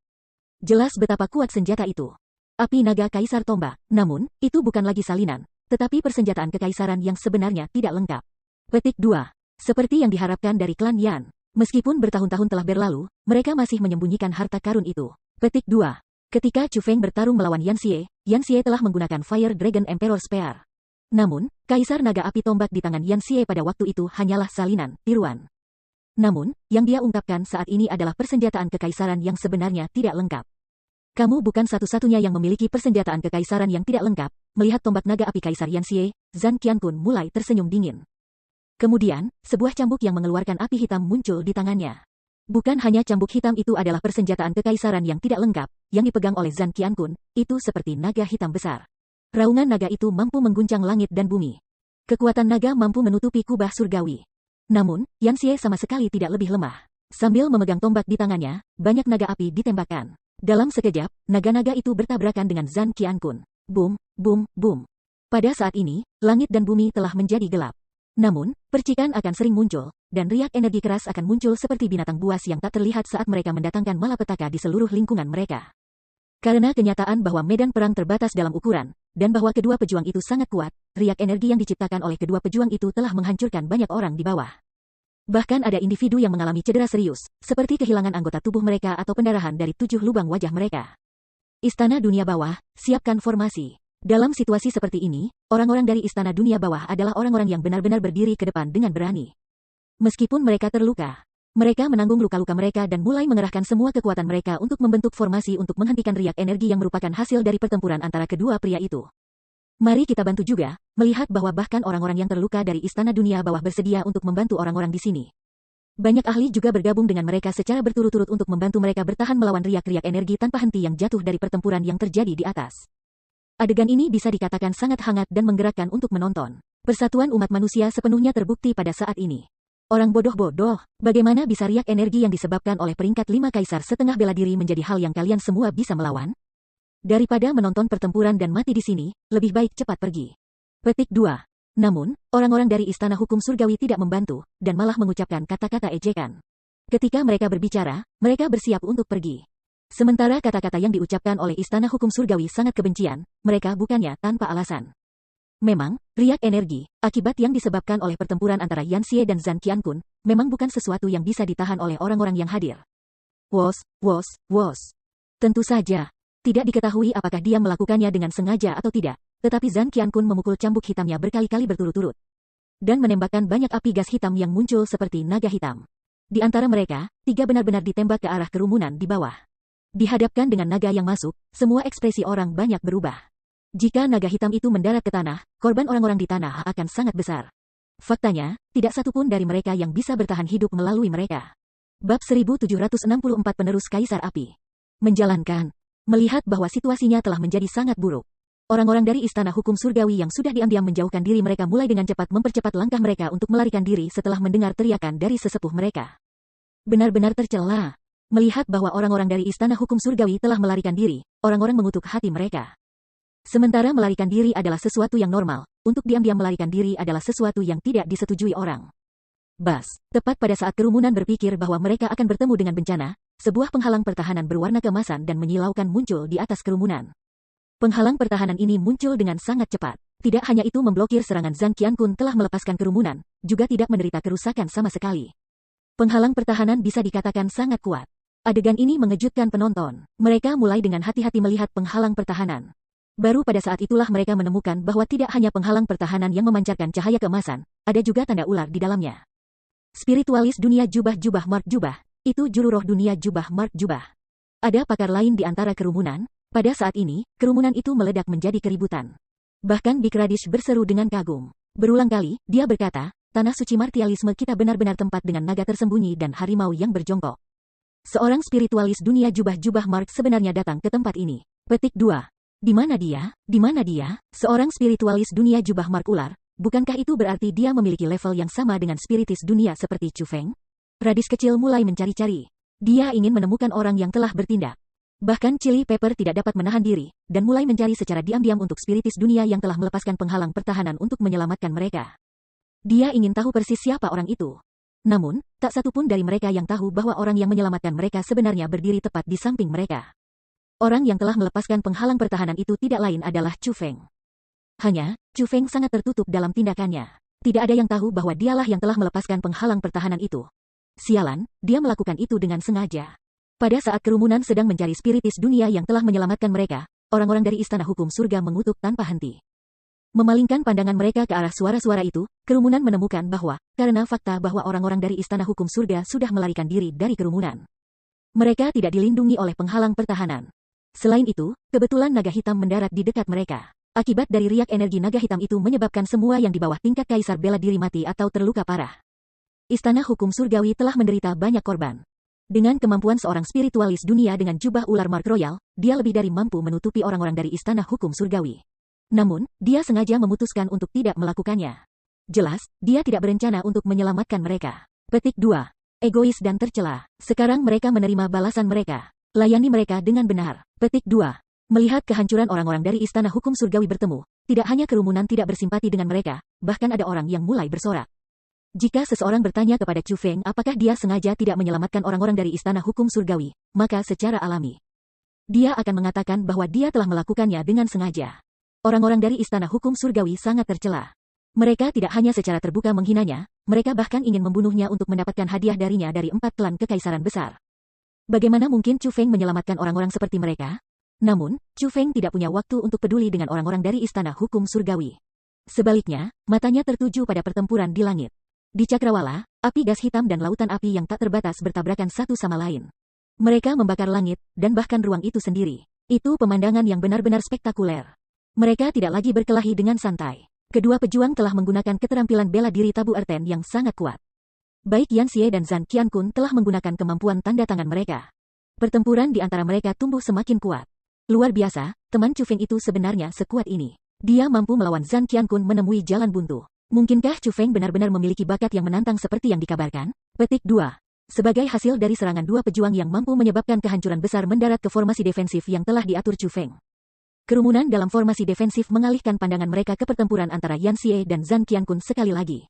Jelas betapa kuat senjata itu. Api naga Kaisar Tombak. Namun, itu bukan lagi salinan, tetapi persenjataan kekaisaran yang sebenarnya tidak lengkap. Petik 2. Seperti yang diharapkan dari klan Yan. Meskipun bertahun-tahun telah berlalu, mereka masih menyembunyikan harta karun itu. Petik 2. Ketika Chu Feng bertarung melawan Yan Xie telah menggunakan Fire Dragon Emperor Spear. Namun, Kaisar Naga Api Tombak di tangan Yan Xie pada waktu itu hanyalah salinan, tiruan. Namun, yang dia ungkapkan saat ini adalah persenjataan kekaisaran yang sebenarnya tidak lengkap. Kamu bukan satu-satunya yang memiliki persenjataan kekaisaran yang tidak lengkap. Melihat tombak naga api Kaisar Yan Xie, Zan Qian Kun mulai tersenyum dingin. Kemudian, sebuah cambuk yang mengeluarkan api hitam muncul di tangannya. Bukan hanya cambuk hitam itu adalah persenjataan kekaisaran yang tidak lengkap, yang dipegang oleh Zan Qian Kun, itu seperti naga hitam besar. Raungan naga itu mampu mengguncang langit dan bumi. Kekuatan naga mampu menutupi kubah surgawi. Namun, Yan Xie sama sekali tidak lebih lemah. Sambil memegang tombak di tangannya, banyak naga api ditembakkan. Dalam sekejap, naga-naga itu bertabrakan dengan Zan Qian Kun. Boom, boom, boom. Pada saat ini, langit dan bumi telah menjadi gelap. Namun, percikan akan sering muncul, dan riak energi keras akan muncul seperti binatang buas yang tak terlihat saat mereka mendatangkan malapetaka di seluruh lingkungan mereka. Karena kenyataan bahwa medan perang terbatas dalam ukuran, dan bahwa kedua pejuang itu sangat kuat, riak energi yang diciptakan oleh kedua pejuang itu telah menghancurkan banyak orang di bawah. Bahkan ada individu yang mengalami cedera serius, seperti kehilangan anggota tubuh mereka atau pendarahan dari 7 lubang wajah mereka. Istana Dunia Bawah, siapkan formasi. Dalam situasi seperti ini, orang-orang dari Istana Dunia Bawah adalah orang-orang yang benar-benar berdiri ke depan dengan berani. Meskipun mereka terluka, mereka menanggung luka-luka mereka dan mulai mengerahkan semua kekuatan mereka untuk membentuk formasi untuk menghentikan riak energi yang merupakan hasil dari pertempuran antara kedua pria itu. Mari kita bantu juga, melihat bahwa bahkan orang-orang yang terluka dari Istana Dunia Bawah bersedia untuk membantu orang-orang di sini. Banyak ahli juga bergabung dengan mereka secara berturut-turut untuk membantu mereka bertahan melawan riak-riak energi tanpa henti yang jatuh dari pertempuran yang terjadi di atas. Adegan ini bisa dikatakan sangat hangat dan menggerakkan untuk menonton. Persatuan umat manusia sepenuhnya terbukti pada saat ini. Orang bodoh-bodoh, bagaimana bisa riak energi yang disebabkan oleh peringkat 5 kaisar setengah bela diri menjadi hal yang kalian semua bisa melawan? Daripada menonton pertempuran dan mati di sini, lebih baik cepat pergi. Petik 2. Namun, orang-orang dari Istana Hukum Surgawi tidak membantu, dan malah mengucapkan kata-kata ejekan. Ketika mereka berbicara, mereka bersiap untuk pergi. Sementara kata-kata yang diucapkan oleh Istana Hukum Surgawi sangat kebencian, mereka bukannya tanpa alasan. Memang, riak energi, akibat yang disebabkan oleh pertempuran antara Yan Xie dan Zhang Qiankun, memang bukan sesuatu yang bisa ditahan oleh orang-orang yang hadir. Wos. Tentu saja. Tidak diketahui apakah dia melakukannya dengan sengaja atau tidak, tetapi Zhang Qiankun memukul cambuk hitamnya berkali-kali berturut-turut. Dan menembakkan banyak api gas hitam yang muncul seperti naga hitam. Di antara mereka, 3 benar-benar ditembak ke arah kerumunan di bawah. Dihadapkan dengan naga yang masuk, semua ekspresi orang banyak berubah. Jika naga hitam itu mendarat ke tanah, korban orang-orang di tanah akan sangat besar. Faktanya, tidak satupun dari mereka yang bisa bertahan hidup melalui mereka. Bab 1764 Penerus Kaisar Api. Menjalankan. Melihat bahwa situasinya telah menjadi sangat buruk. Orang-orang dari Istana Hukum Surgawi yang sudah diam-diam menjauhkan diri mereka mulai dengan cepat mempercepat langkah mereka untuk melarikan diri setelah mendengar teriakan dari sesepuh mereka. Benar-benar tercela. Melihat bahwa orang-orang dari Istana Hukum Surgawi telah melarikan diri, orang-orang mengutuk hati mereka. Sementara melarikan diri adalah sesuatu yang normal, untuk diam-diam melarikan diri adalah sesuatu yang tidak disetujui orang. Bas, tepat pada saat kerumunan berpikir bahwa mereka akan bertemu dengan bencana, sebuah penghalang pertahanan berwarna keemasan dan menyilaukan muncul di atas kerumunan. Penghalang pertahanan ini muncul dengan sangat cepat. Tidak hanya itu memblokir serangan Zhang Qiankun telah melepaskan kerumunan, juga tidak menderita kerusakan sama sekali. Penghalang pertahanan bisa dikatakan sangat kuat. Adegan ini mengejutkan penonton. Mereka mulai dengan hati-hati melihat penghalang pertahanan. Baru pada saat itulah mereka menemukan bahwa tidak hanya penghalang pertahanan yang memancarkan cahaya keemasan, ada juga tanda ular di dalamnya. Spiritualis dunia jubah-jubah Mark Jubah, itu juru roh dunia jubah Mark Jubah. Ada pakar lain di antara kerumunan. Pada saat ini, kerumunan itu meledak menjadi keributan. Bahkan Big Radish berseru dengan kagum. Berulang kali, dia berkata, tanah suci martialisme kita benar-benar tempat dengan naga tersembunyi dan harimau yang berjongkok. Seorang spiritualis dunia jubah-jubah Mark sebenarnya datang ke tempat ini. Petik 2. Di mana dia? Di mana dia? Seorang spiritualis dunia jubah Mark ular. Bukankah itu berarti dia memiliki level yang sama dengan spiritis dunia seperti Chu Feng? Radish kecil mulai mencari-cari. Dia ingin menemukan orang yang telah bertindak. Bahkan Chili Pepper tidak dapat menahan diri, dan mulai mencari secara diam-diam untuk spiritis dunia yang telah melepaskan penghalang pertahanan untuk menyelamatkan mereka. Dia ingin tahu persis siapa orang itu. Namun, tak satupun dari mereka yang tahu bahwa orang yang menyelamatkan mereka sebenarnya berdiri tepat di samping mereka. Orang yang telah melepaskan penghalang pertahanan itu tidak lain adalah Chu Feng. Hanya, Chu Feng sangat tertutup dalam tindakannya. Tidak ada yang tahu bahwa dialah yang telah melepaskan penghalang pertahanan itu. Sialan, dia melakukan itu dengan sengaja. Pada saat kerumunan sedang mencari spiritis dunia yang telah menyelamatkan mereka, orang-orang dari Istana Hukum Surga mengutuk tanpa henti. Memalingkan pandangan mereka ke arah suara-suara itu, kerumunan menemukan bahwa, karena fakta bahwa orang-orang dari Istana Hukum Surga sudah melarikan diri dari kerumunan. Mereka tidak dilindungi oleh penghalang pertahanan. Selain itu, kebetulan naga hitam mendarat di dekat mereka. Akibat dari riak energi naga hitam itu menyebabkan semua yang di bawah tingkat kaisar bela diri mati atau terluka parah. Istana Hukum Surgawi telah menderita banyak korban. Dengan kemampuan seorang spiritualis dunia dengan jubah ular Mark Royal, dia lebih dari mampu menutupi orang-orang dari Istana Hukum Surgawi. Namun, dia sengaja memutuskan untuk tidak melakukannya. Jelas, dia tidak berencana untuk menyelamatkan mereka. Petik 2. Egois dan tercela. Sekarang mereka menerima balasan mereka. Layani mereka dengan benar. Petik 2. Melihat kehancuran orang-orang dari Istana Hukum Surgawi bertemu, tidak hanya kerumunan tidak bersimpati dengan mereka, bahkan ada orang yang mulai bersorak. Jika seseorang bertanya kepada Chu Feng apakah dia sengaja tidak menyelamatkan orang-orang dari Istana Hukum Surgawi, maka secara alami, dia akan mengatakan bahwa dia telah melakukannya dengan sengaja. Orang-orang dari Istana Hukum Surgawi sangat tercela. Mereka tidak hanya secara terbuka menghinanya, mereka bahkan ingin membunuhnya untuk mendapatkan hadiah darinya dari 4 klan kekaisaran besar. Bagaimana mungkin Chu Feng menyelamatkan orang-orang seperti mereka? Namun, Chu Feng tidak punya waktu untuk peduli dengan orang-orang dari Istana Hukum Surgawi. Sebaliknya, matanya tertuju pada pertempuran di langit. Di cakrawala, api gas hitam dan lautan api yang tak terbatas bertabrakan satu sama lain. Mereka membakar langit, dan bahkan ruang itu sendiri. Itu pemandangan yang benar-benar spektakuler. Mereka tidak lagi berkelahi dengan santai. Kedua pejuang telah menggunakan keterampilan bela diri tabu erten yang sangat kuat. Baik Yan Xie dan Zhang Qiankun telah menggunakan kemampuan tanda tangan mereka. Pertempuran di antara mereka tumbuh semakin kuat. Luar biasa, teman Chu Feng itu sebenarnya sekuat ini. Dia mampu melawan Zhang Qiankun menemui jalan buntu. Mungkinkah Chu Feng benar-benar memiliki bakat yang menantang seperti yang dikabarkan? Petik 2. Sebagai hasil dari serangan dua pejuang yang mampu menyebabkan kehancuran besar mendarat ke formasi defensif yang telah diatur Chu Feng. Kerumunan dalam formasi defensif mengalihkan pandangan mereka ke pertempuran antara Yan Xie dan Zhang Qiankun sekali lagi.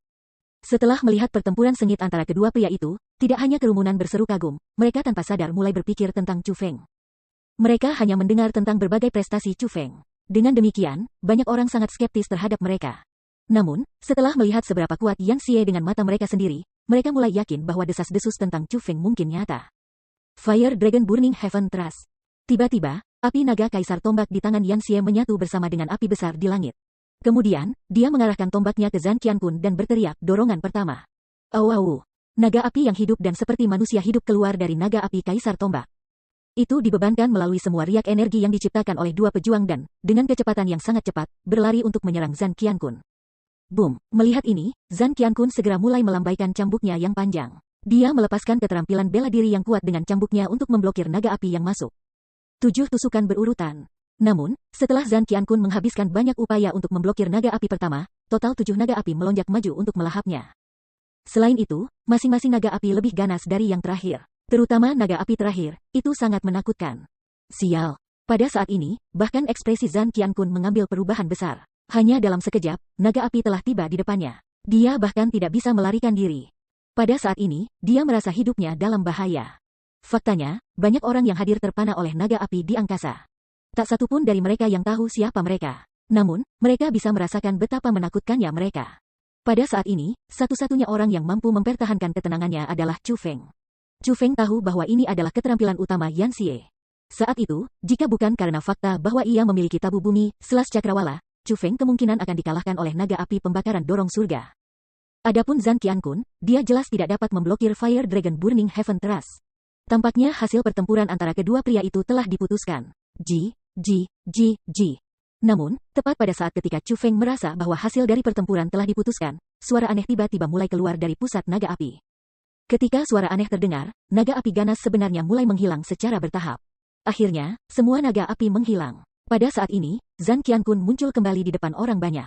Setelah melihat pertempuran sengit antara kedua pria itu, tidak hanya kerumunan berseru kagum, mereka tanpa sadar mulai berpikir tentang Chu Feng. Mereka hanya mendengar tentang berbagai prestasi Chu Feng. Dengan demikian, banyak orang sangat skeptis terhadap mereka. Namun, setelah melihat seberapa kuat Yan Xie dengan mata mereka sendiri, mereka mulai yakin bahwa desas-desus tentang Chu Feng mungkin nyata. Fire Dragon Burning Heaven Thrust. Tiba-tiba, api naga kaisar tombak di tangan Yan Xie menyatu bersama dengan api besar di langit. Kemudian, dia mengarahkan tombaknya ke Zhang Qiankun dan berteriak dorongan pertama. Au. Naga api yang hidup dan seperti manusia hidup keluar dari naga api kaisar tombak. Itu dibebankan melalui semua riak energi yang diciptakan oleh dua pejuang dan, dengan kecepatan yang sangat cepat, berlari untuk menyerang Zhang Qiankun. Boom! Melihat ini, Zhang Qiankun segera mulai melambaikan cambuknya yang panjang. Dia melepaskan keterampilan bela diri yang kuat dengan cambuknya untuk memblokir naga api yang masuk. 7 tusukan berurutan. Namun, setelah Zhang Qiankun menghabiskan banyak upaya untuk memblokir naga api pertama, total 7 naga api melonjak maju untuk melahapnya. Selain itu, masing-masing naga api lebih ganas dari yang terakhir. Terutama naga api terakhir, itu sangat menakutkan. Sial. Pada saat ini, bahkan ekspresi Zhang Qiankun mengambil perubahan besar. Hanya dalam sekejap, naga api telah tiba di depannya. Dia bahkan tidak bisa melarikan diri. Pada saat ini, dia merasa hidupnya dalam bahaya. Faktanya, banyak orang yang hadir terpana oleh naga api di angkasa. Tak satu pun dari mereka yang tahu siapa mereka. Namun, mereka bisa merasakan betapa menakutkannya mereka. Pada saat ini, satu-satunya orang yang mampu mempertahankan ketenangannya adalah Chu Feng. Chu Feng tahu bahwa ini adalah keterampilan utama Yan Xie. Saat itu, jika bukan karena fakta bahwa ia memiliki tabu bumi, selas cakrawala, Chu Feng kemungkinan akan dikalahkan oleh naga api pembakaran dorong surga. Adapun Zhang Qiankun, dia jelas tidak dapat memblokir Fire Dragon Burning Heaven Thrust. Tampaknya hasil pertempuran antara kedua pria itu telah diputuskan. Ji. Namun, tepat pada saat ketika Chu Feng merasa bahwa hasil dari pertempuran telah diputuskan, suara aneh tiba-tiba mulai keluar dari pusat naga api. Ketika suara aneh terdengar, naga api ganas sebenarnya mulai menghilang secara bertahap. Akhirnya, semua naga api menghilang. Pada saat ini, Zhang Qiankun muncul kembali di depan orang banyak.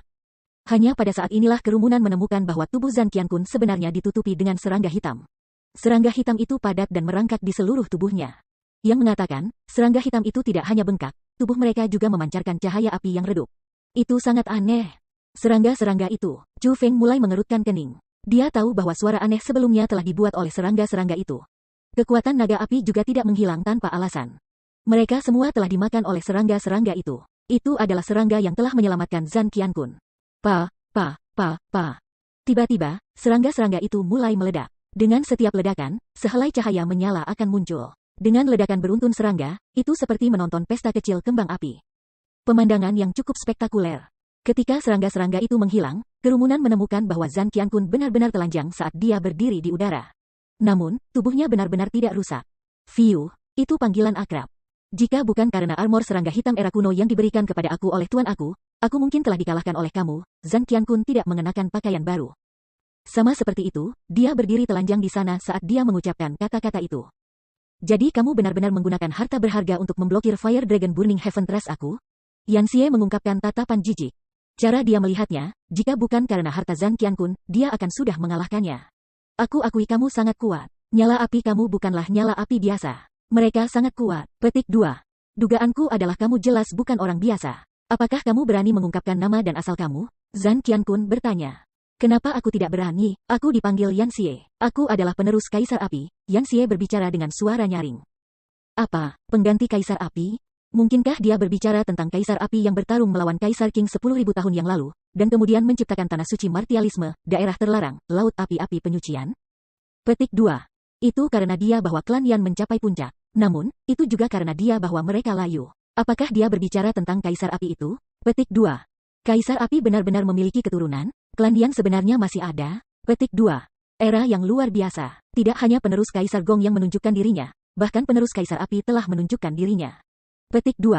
Hanya pada saat inilah kerumunan menemukan bahwa tubuh Zhang Qiankun sebenarnya ditutupi dengan serangga hitam. Serangga hitam itu padat dan merangkak di seluruh tubuhnya. Yang mengatakan, serangga hitam itu tidak hanya bengkak, tubuh mereka juga memancarkan cahaya api yang redup. Itu sangat aneh. Serangga-serangga itu, Chu Feng mulai mengerutkan kening. Dia tahu bahwa suara aneh sebelumnya telah dibuat oleh serangga-serangga itu. Kekuatan naga api juga tidak menghilang tanpa alasan. Mereka semua telah dimakan oleh serangga-serangga itu. Itu adalah serangga yang telah menyelamatkan Zhang Qiankun. Tiba-tiba, serangga-serangga itu mulai meledak. Dengan setiap ledakan, sehelai cahaya menyala akan muncul. Dengan ledakan beruntun serangga, itu seperti menonton pesta kecil kembang api. Pemandangan yang cukup spektakuler. Ketika serangga-serangga itu menghilang, kerumunan menemukan bahwa Zhang Qiankun benar-benar telanjang saat dia berdiri di udara. Namun, tubuhnya benar-benar tidak rusak. Fiu, itu panggilan akrab. Jika bukan karena armor serangga hitam era kuno yang diberikan kepada aku oleh tuan aku mungkin telah dikalahkan oleh kamu. Zhang Qiankun tidak mengenakan pakaian baru. Sama seperti itu, dia berdiri telanjang di sana saat dia mengucapkan kata-kata itu. Jadi kamu benar-benar menggunakan harta berharga untuk memblokir Fire Dragon Burning Heaven Thrust aku? Yan Xie mengungkapkan tatapan jijik. Cara dia melihatnya, jika bukan karena harta Zhang Qiankun, dia akan sudah mengalahkannya. Aku akui kamu sangat kuat. Nyala api kamu bukanlah nyala api biasa. Mereka sangat kuat. Petik 2. Dugaanku adalah kamu jelas bukan orang biasa. Apakah kamu berani mengungkapkan nama dan asal kamu? Zhang Qiankun bertanya. Kenapa aku tidak berani? Aku dipanggil Yan Xie. Aku adalah penerus Kaisar Api. Yan Xie berbicara dengan suara nyaring. Apa, pengganti Kaisar Api? Mungkinkah dia berbicara tentang Kaisar Api yang bertarung melawan Kaisar King 10.000 tahun yang lalu, dan kemudian menciptakan tanah suci martialisme, daerah terlarang, laut api-api penyucian? Petik 2. Itu karena dia bahwa klan Yan mencapai puncak. Namun, itu juga karena dia bahwa mereka layu. Apakah dia berbicara tentang Kaisar Api itu? Petik 2. Kaisar Api benar-benar memiliki keturunan? Klan Yan sebenarnya masih ada? Petik 2. Era yang luar biasa. Tidak hanya penerus Kaisar Gong yang menunjukkan dirinya, bahkan penerus Kaisar Api telah menunjukkan dirinya. Petik 2.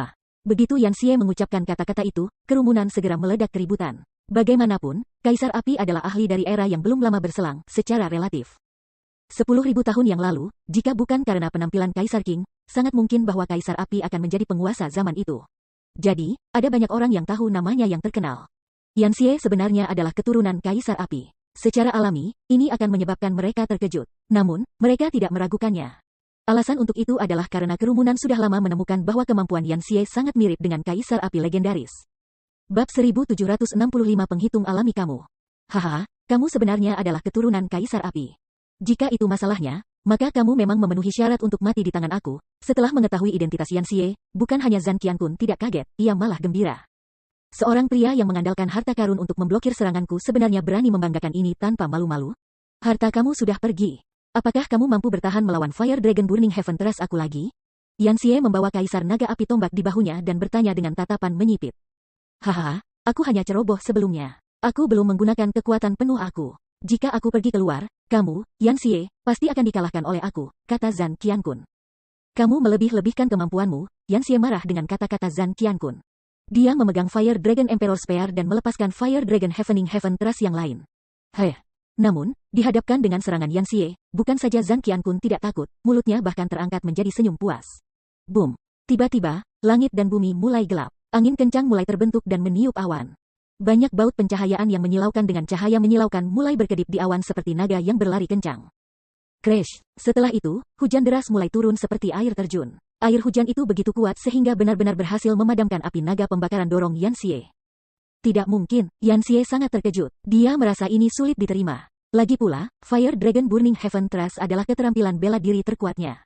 Begitu Yan Xie mengucapkan kata-kata itu, kerumunan segera meledak keributan. Bagaimanapun, Kaisar Api adalah ahli dari era yang belum lama berselang, secara relatif. 10.000 tahun yang lalu, jika bukan karena penampilan Kaisar Qing, sangat mungkin bahwa Kaisar Api akan menjadi penguasa zaman itu. Jadi, ada banyak orang yang tahu namanya yang terkenal. Yanxie sebenarnya adalah keturunan Kaisar Api. Secara alami, ini akan menyebabkan mereka terkejut. Namun, mereka tidak meragukannya. Alasan untuk itu adalah karena kerumunan sudah lama menemukan bahwa kemampuan Yanxie sangat mirip dengan Kaisar Api legendaris. Bab 1765 Penghitung alami kamu. Haha, kamu sebenarnya adalah keturunan Kaisar Api. Jika itu masalahnya, maka kamu memang memenuhi syarat untuk mati di tangan aku. Setelah mengetahui identitas Yanxie, bukan hanya Zhan Qianqun tidak kaget, ia malah gembira. Seorang pria yang mengandalkan harta karun untuk memblokir seranganku sebenarnya berani membanggakan ini tanpa malu-malu. Harta kamu sudah pergi. Apakah kamu mampu bertahan melawan Fire Dragon Burning Heaven Trust aku lagi? Yanxie membawa Kaisar Naga Api tombak di bahunya dan bertanya dengan tatapan menyipit. Haha, aku hanya ceroboh sebelumnya. Aku belum menggunakan kekuatan penuh aku. Jika aku pergi keluar, kamu, Yanxie, pasti akan dikalahkan oleh aku, kata Zhan Qianqun. Kamu melebih-lebihkan kemampuanmu, Yanxie marah dengan kata-kata Zhan Qianqun. Dia memegang Fire Dragon Emperor Spear dan melepaskan Fire Dragon Heavening Heaven Trust yang lain. Namun, dihadapkan dengan serangan Yanxie, bukan saja Zhan Qianqun tidak takut, mulutnya bahkan terangkat menjadi senyum puas. Boom! Tiba-tiba, langit dan bumi mulai gelap. Angin kencang mulai terbentuk dan meniup awan. Banyak baut pencahayaan yang menyilaukan dengan cahaya menyilaukan mulai berkedip di awan seperti naga yang berlari kencang. Crash! Setelah itu, hujan deras mulai turun seperti air terjun. Air hujan itu begitu kuat sehingga benar-benar berhasil memadamkan api naga pembakaran dorong Yanxie. Tidak mungkin, Yanxie sangat terkejut. Dia merasa ini sulit diterima. Lagi pula, Fire Dragon Burning Heaven Trust adalah keterampilan bela diri terkuatnya.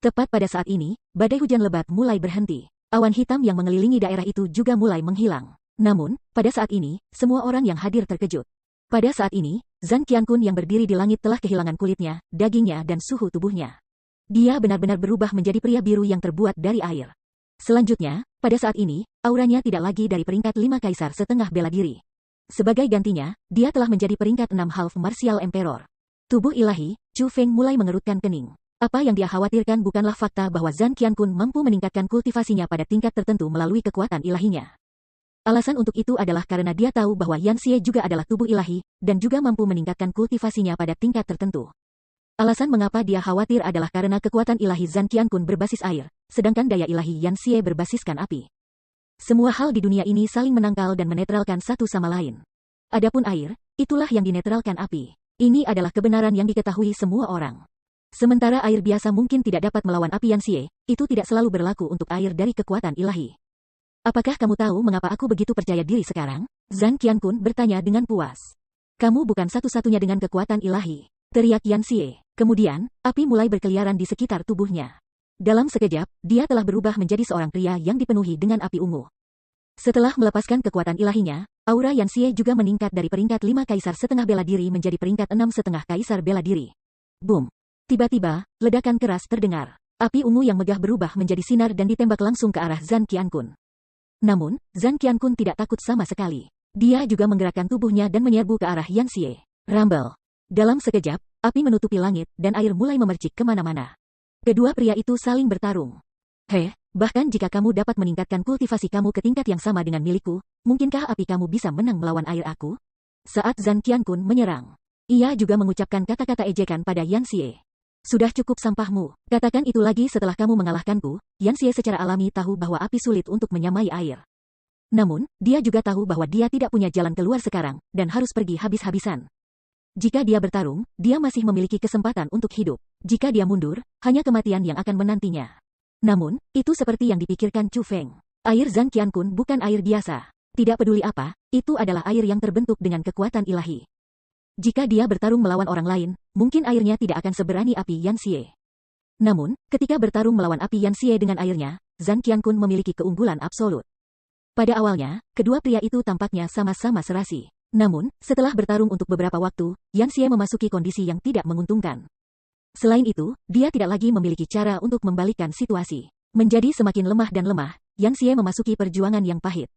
Tepat pada saat ini, badai hujan lebat mulai berhenti. Awan hitam yang mengelilingi daerah itu juga mulai menghilang. Namun, pada saat ini, semua orang yang hadir terkejut. Pada saat ini, Zhan Qianqun yang berdiri di langit telah kehilangan kulitnya, dagingnya dan suhu tubuhnya. Dia benar-benar berubah menjadi pria biru yang terbuat dari air. Selanjutnya, pada saat ini, auranya tidak lagi dari peringkat 5 kaisar setengah bela diri. Sebagai gantinya, dia telah menjadi peringkat 6 Half Martial Emperor. Tubuh ilahi, Chu Feng mulai mengerutkan kening. Apa yang dia khawatirkan bukanlah fakta bahwa Zhan Qianqun mampu meningkatkan kultivasinya pada tingkat tertentu melalui kekuatan ilahinya. Alasan untuk itu adalah karena dia tahu bahwa Yanxie juga adalah tubuh ilahi, dan juga mampu meningkatkan kultivasinya pada tingkat tertentu. Alasan mengapa dia khawatir adalah karena kekuatan ilahi Zhan Qianqun berbasis air, sedangkan daya ilahi Yanxie berbasiskan api. Semua hal di dunia ini saling menangkal dan menetralkan satu sama lain. Adapun air, itulah yang dinetralkan api. Ini adalah kebenaran yang diketahui semua orang. Sementara air biasa mungkin tidak dapat melawan api Yanxie, itu tidak selalu berlaku untuk air dari kekuatan ilahi. Apakah kamu tahu mengapa aku begitu percaya diri sekarang? Zhan Qianqun bertanya dengan puas. Kamu bukan satu-satunya dengan kekuatan ilahi, teriak Yanxie. Kemudian, api mulai berkeliaran di sekitar tubuhnya. Dalam sekejap, dia telah berubah menjadi seorang pria yang dipenuhi dengan api ungu. Setelah melepaskan kekuatan ilahinya, aura Yanxie juga meningkat dari peringkat 5 kaisar setengah bela diri menjadi peringkat 6 setengah kaisar bela diri. Boom! Tiba-tiba, ledakan keras terdengar. Api ungu yang megah berubah menjadi sinar dan ditembak langsung ke arah Zhan Qianqun. Namun, Zhan Qianqun tidak takut sama sekali. Dia juga menggerakkan tubuhnya dan menyerbu ke arah Yanxie. Rumble! Dalam sekejap, api menutupi langit dan air mulai memercik kemana-mana. Kedua pria itu saling bertarung. Bahkan jika kamu dapat meningkatkan kultivasi kamu ke tingkat yang sama dengan milikku, mungkinkah api kamu bisa menang melawan air aku? Saat Zhan Qianqun menyerang, ia juga mengucapkan kata-kata ejekan pada Yanxie. Sudah cukup sampahmu, katakan itu lagi setelah kamu mengalahkanku. Yanxie secara alami tahu bahwa api sulit untuk menyamai air. Namun, dia juga tahu bahwa dia tidak punya jalan keluar sekarang, dan harus pergi habis-habisan. Jika dia bertarung, dia masih memiliki kesempatan untuk hidup. Jika dia mundur, hanya kematian yang akan menantinya. Namun, itu seperti yang dipikirkan Chu Feng. Air Zhan Qianqun bukan air biasa. Tidak peduli apa, itu adalah air yang terbentuk dengan kekuatan ilahi. Jika dia bertarung melawan orang lain, mungkin airnya tidak akan seberani api Yanxie. Namun, ketika bertarung melawan api Yanxie dengan airnya, Zhan Qianqun memiliki keunggulan absolut. Pada awalnya, kedua pria itu tampaknya sama-sama serasi. Namun, setelah bertarung untuk beberapa waktu, Yanxie memasuki kondisi yang tidak menguntungkan. Selain itu, dia tidak lagi memiliki cara untuk membalikkan situasi. Menjadi semakin lemah dan lemah, Yanxie memasuki perjuangan yang pahit.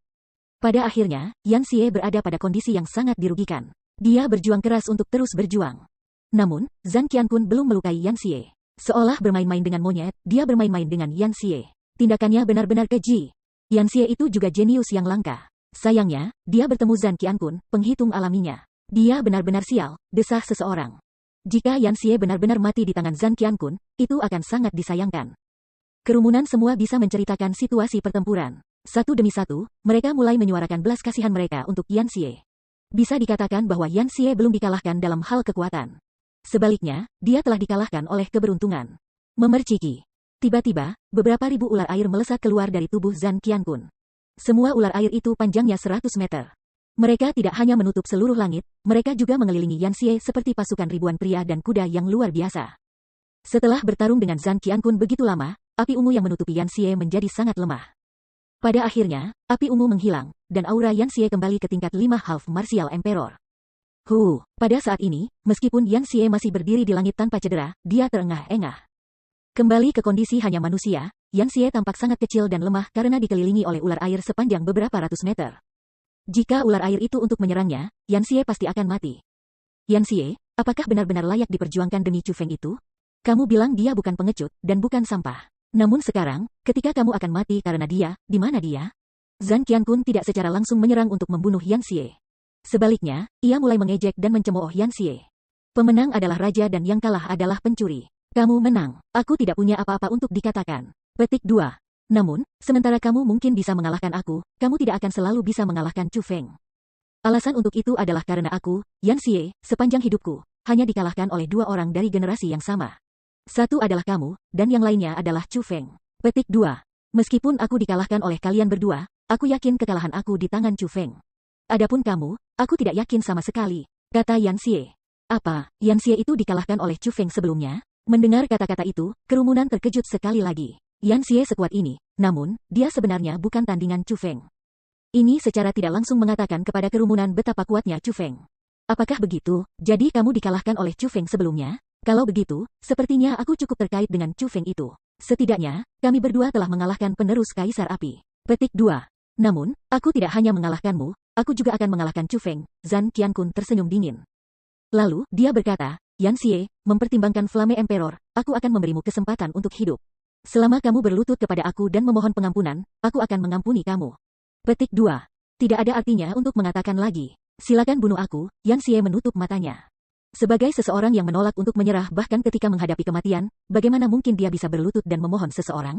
Pada akhirnya, Yanxie berada pada kondisi yang sangat dirugikan. Dia berjuang keras untuk terus berjuang. Namun, Zhan Qianqun belum melukai Yanxie. Seolah bermain-main dengan monyet, dia bermain-main dengan Yanxie. Tindakannya benar-benar keji. Yanxie itu juga jenius yang langka. Sayangnya, dia bertemu Zhan Qianqun, penghitung alaminya. Dia benar-benar sial, desah seseorang. Jika Yan Xie benar-benar mati di tangan Zhang Qiankun, itu akan sangat disayangkan. Kerumunan semua bisa menceritakan situasi pertempuran. Satu demi satu, mereka mulai menyuarakan belas kasihan mereka untuk Yan Xie. Bisa dikatakan bahwa Yan Xie belum dikalahkan dalam hal kekuatan. Sebaliknya, dia telah dikalahkan oleh keberuntungan. Memerciki. Tiba-tiba, beberapa ribu ular air melesat keluar dari tubuh Zhang Qiankun. Semua ular air itu panjangnya 100 meter. Mereka tidak hanya menutup seluruh langit, mereka juga mengelilingi Yan Xie seperti pasukan ribuan pria dan kuda yang luar biasa. Setelah bertarung dengan Zhang Qiankun begitu lama, api ungu yang menutupi Yan Xie menjadi sangat lemah. Pada akhirnya, api ungu menghilang, dan aura Yan Xie kembali ke tingkat 5 Half Martial Emperor. Pada saat ini, meskipun Yan Xie masih berdiri di langit tanpa cedera, dia terengah-engah. Kembali ke kondisi hanya manusia, Yan Xie tampak sangat kecil dan lemah karena dikelilingi oleh ular air sepanjang beberapa ratus meter. Jika ular air itu untuk menyerangnya, Yan Xie pasti akan mati. Yan Xie, apakah benar-benar layak diperjuangkan demi Chu Feng itu? Kamu bilang dia bukan pengecut, dan bukan sampah. Namun sekarang, ketika kamu akan mati karena dia, di mana dia? Zhang Qiankun tidak secara langsung menyerang untuk membunuh Yan Xie. Sebaliknya, ia mulai mengejek dan mencemooh Yan Xie. Pemenang adalah raja dan yang kalah adalah pencuri. Kamu menang, aku tidak punya apa-apa untuk dikatakan. Petik 2. Namun, sementara kamu mungkin bisa mengalahkan aku, kamu tidak akan selalu bisa mengalahkan Chu Feng. Alasan untuk itu adalah karena aku, Yan Xie, sepanjang hidupku, hanya dikalahkan oleh 2 orang dari generasi yang sama. Satu adalah kamu, dan yang lainnya adalah Chu Feng. Petik 2. Meskipun aku dikalahkan oleh kalian berdua, aku yakin kekalahan aku di tangan Chu Feng. Adapun kamu, aku tidak yakin sama sekali, kata Yan Xie. Apa, Yan Xie itu dikalahkan oleh Chu Feng sebelumnya? Mendengar kata-kata itu, kerumunan terkejut sekali lagi. Yan Xie sekuat ini, namun, dia sebenarnya bukan tandingan Chu Feng. Ini secara tidak langsung mengatakan kepada kerumunan betapa kuatnya Chu Feng. Apakah begitu, jadi kamu dikalahkan oleh Chu Feng sebelumnya? Kalau begitu, sepertinya aku cukup terkait dengan Chu Feng itu. Setidaknya, kami berdua telah mengalahkan penerus Kaisar Api. Petik 2. Namun, aku tidak hanya mengalahkanmu, aku juga akan mengalahkan Chu Feng. Zhang Qiankun tersenyum dingin. Lalu, dia berkata, Yan Xie, mempertimbangkan Flame Emperor, aku akan memberimu kesempatan untuk hidup. Selama kamu berlutut kepada aku dan memohon pengampunan, aku akan mengampuni kamu. Petik 2. Tidak ada artinya untuk mengatakan lagi. Silakan bunuh aku, Yan Xie menutup matanya. Sebagai seseorang yang menolak untuk menyerah bahkan ketika menghadapi kematian, bagaimana mungkin dia bisa berlutut dan memohon seseorang?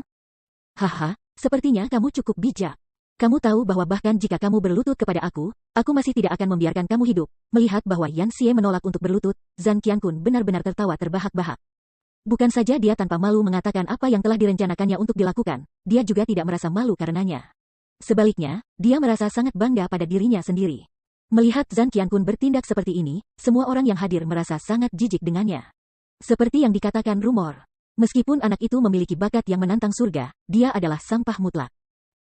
Haha, sepertinya kamu cukup bijak. Kamu tahu bahwa bahkan jika kamu berlutut kepada aku masih tidak akan membiarkan kamu hidup. Melihat bahwa Yan Xie menolak untuk berlutut, Zhang Qiankun benar-benar tertawa terbahak-bahak. Bukan saja dia tanpa malu mengatakan apa yang telah direncanakannya untuk dilakukan, dia juga tidak merasa malu karenanya. Sebaliknya, dia merasa sangat bangga pada dirinya sendiri. Melihat Zhang Qiankun bertindak seperti ini, semua orang yang hadir merasa sangat jijik dengannya. Seperti yang dikatakan rumor, meskipun anak itu memiliki bakat yang menantang surga, dia adalah sampah mutlak.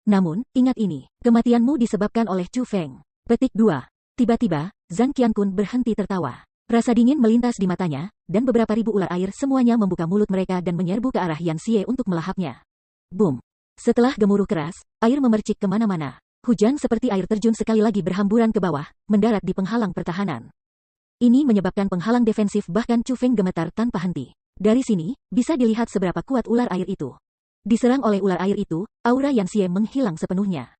Namun, ingat ini, kematianmu disebabkan oleh Chu Feng. Petik 2. Tiba-tiba, Zhang Qiankun berhenti tertawa. Rasa dingin melintas di matanya, dan beberapa ribu ular air semuanya membuka mulut mereka dan menyerbu ke arah Yan Xie untuk melahapnya. Boom! Setelah gemuruh keras, air memercik kemana-mana. Hujan seperti air terjun sekali lagi berhamburan ke bawah, mendarat di penghalang pertahanan. Ini menyebabkan penghalang defensif bahkan Chu Feng gemetar tanpa henti. Dari sini, bisa dilihat seberapa kuat ular air itu. Diserang oleh ular air itu, aura Yan Xie menghilang sepenuhnya.